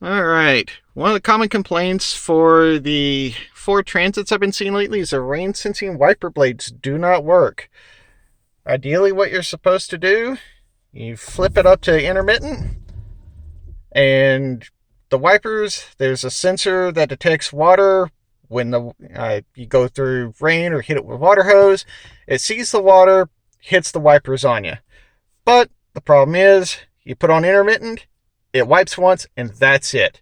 All right. One of the common complaints for the Ford Transits I've been seeing lately is the rain sensing wiper blades do not work. Ideally, what you're supposed to do, you flip it up to intermittent, and the wipers, there's a sensor that detects water when you go through rain or hit it with a water hose. It sees the water, hits the wipers on you. But the problem is, you put on intermittent, it wipes once, and that's it.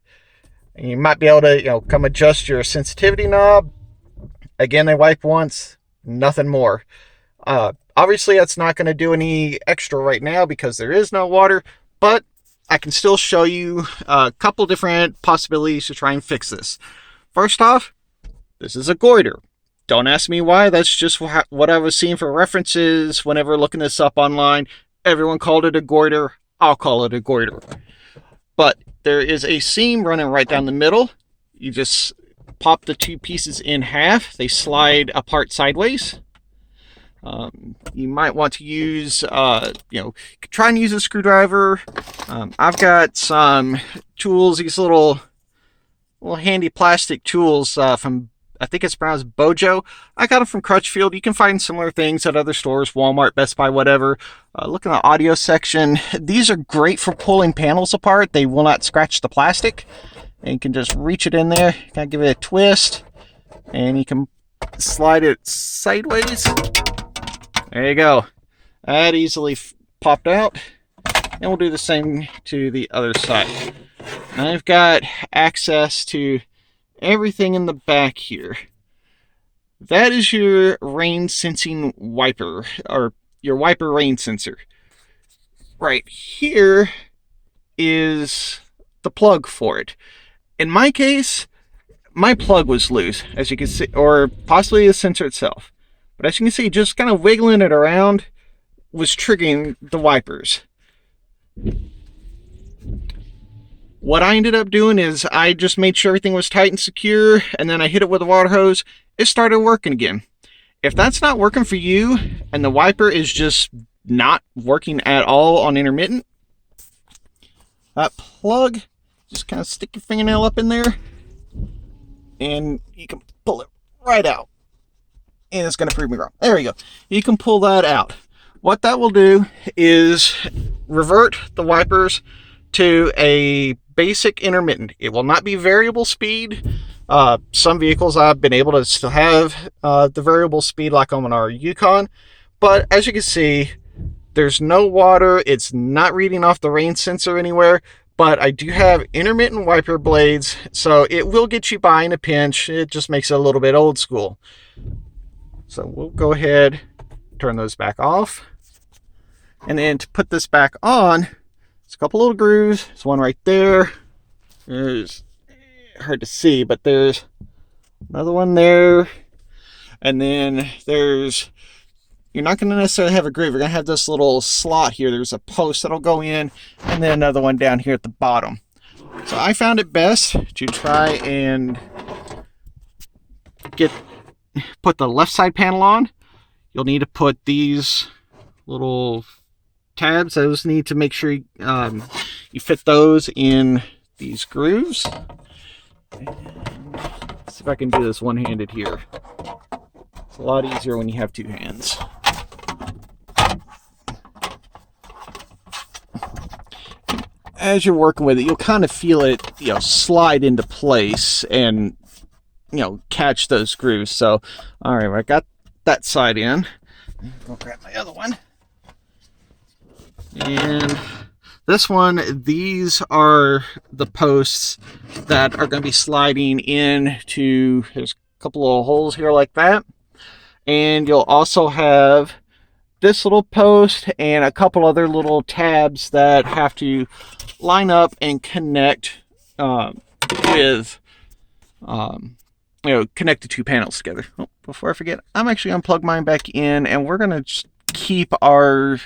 And you might be able to, come adjust your sensitivity knob. Again, they wipe once, nothing more. Obviously, that's not going to do any extra right now because there is no water, but I can still show you a couple different possibilities to try and fix this. First off, this is a goiter. Don't ask me why, that's just what I was seeing for references whenever looking this up online. Everyone called it a goiter, I'll call it a goiter. But there is a seam running right down the middle. You just pop the two pieces in half. They slide apart sideways. You might want to use, try and use a screwdriver. I've got some tools, these little handy plastic tools from, I think it's pronounced Bojo. I got them from Crutchfield. You can find similar things at other stores, Walmart, Best Buy, whatever. Look in the audio section. These are great for pulling panels apart. They will not scratch the plastic. And you can just reach it in there, kind of give it a twist, and you can slide it sideways. There you go. That easily popped out. And we'll do the same to the other side. I've got access to everything in the back here. That is your rain sensing wiper, or your wiper rain sensor. Right here is the plug for it. In my case, my plug was loose, as you can see, or possibly the sensor itself. But as you can see, just kind of wiggling it around was triggering the wipers. What I ended up doing is I just made sure everything was tight and secure, and then I hit it with a water hose. It started working again. If that's not working for you, and the wiper is just not working at all on intermittent, that plug, just kind of stick your fingernail up in there, and you can pull it right out. And it's going to prove me wrong. There you go. You can pull that out. What that will do is revert the wipers to a basic intermittent. It will not be variable speed. Some vehicles I've been able to still have the variable speed, like on our Yukon. But as you can see, there's no water. It's not reading off the rain sensor anywhere. But I do have intermittent wiper blades, so it will get you by in a pinch. It just makes it a little bit old school. So we'll go ahead, turn those back off. And then to put this back on, there's a couple little grooves. There's one right there. There's, hard to see, but there's another one there. And then there's, you're not going to necessarily have a groove. You're going to have this little slot here. There's a post that'll go in, and then another one down here at the bottom. So I found it best to try and put the left side panel on. You'll need to put these little tabs. Those need to make sure you fit those in these grooves. And let's see if I can do this one-handed here. It's a lot easier when you have two hands. As you're working with it, you'll kind of feel it, slide into place and catch those grooves. So, all right, I got that side in. I'll grab my other one. And this one, these are the posts that are going to be sliding into, there's a couple of holes here like that. And you'll also have this little post and a couple other little tabs that have to line up and connect with connect the two panels together. Oh, before I forget, I'm actually going to plug mine back in, and we're going to keep our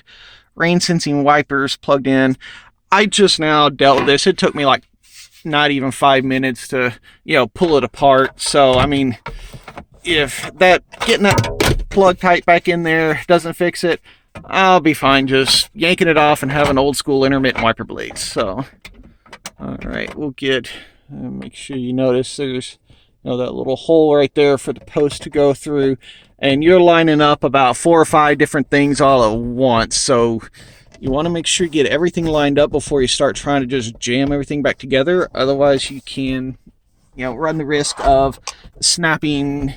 rain sensing wipers plugged in. I just now dealt with this. It took me like not even 5 minutes to, pull it apart. So, I mean, if getting that plug tight back in there doesn't fix it, I'll be fine just yanking it off and having old school intermittent wiper blades. So All right, we'll get, make sure you notice there's, you know, that little hole right there for the post to go through, and you're lining up about 4 or 5 different things all at once. So you want to make sure you get everything lined up before you start trying to just jam everything back together. Otherwise you can, you know, run the risk of snapping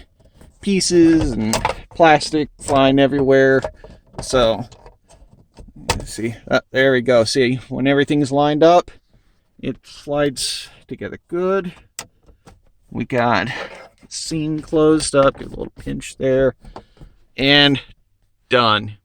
pieces and plastic flying everywhere. So let's see, there we go. See, when everything's lined up, it slides together good. We got the seam closed up, get a little pinch there, and done.